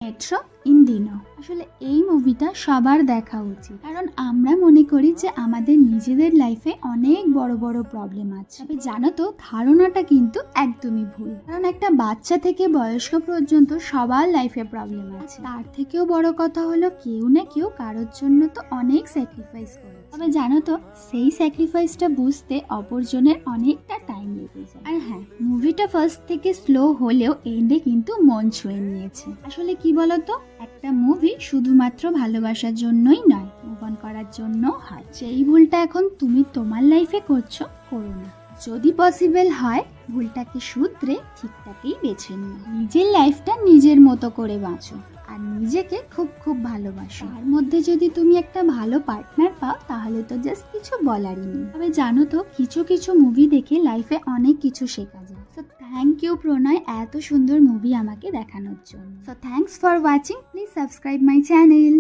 Metro ইন্ডিনো। আসলে এই মুভিটা সবার দেখা উচিত, কারণ আমরা মনে করি যে আমাদের নিজেদের লাইফে অনেক বড় বড় প্রবলেম আছে। তবে জানো তো, ধারণাটা কিন্তু একদমই ভুল। কারণ একটা বাচ্চা থেকে বয়স্ক পর্যন্ত সবার লাইফে প্রবলেম আছে। তার থেকেও বড় কথা হলো, কেউ না কেউ কারোর জন্য তো অনেক স্যাক্রিফাইস করে। তবে জানো তো, সেই স্যাক্রিফাইসটা বুঝতে অপরজনের অনেকটা টাইম লেগে যায়। আর হ্যাঁ, মুভিটা ফার্স্ট থেকে স্লো হলেও এন্ডে কিন্তু মন ছুঁয়ে নিয়েছে। আসলে কি বলতো, একটা মুভি শুধুমাত্র ভালোবাসার জন্যই নয়, মুভ অন করার জন্য হয়। সেই ভুলটা এখন তুমি তোমার লাইফে করছো, করো না। যদি পসিবল হয়, ভুলটাকে শুধরে ঠিকঠাকই বেছে নিও। নিজের লাইফটা নিজের মতো করে বাঁচো আর নিজেকে খুব খুব ভালোবাসো। তার মধ্যে যদি তুমি একটা ভালো পার্টনার পাও, তাহলে তো জাস্ট কিছু বলারই নেই। তবে জানো তো, কিছু কিছু মুভি দেখে লাইফে অনেক কিছু শেখা যায়। সো থ্যাংক ইউ প্রণয়, এত সুন্দর মুভি আমাকে দেখানোর জন্য। So thanks for watching. Please subscribe my channel.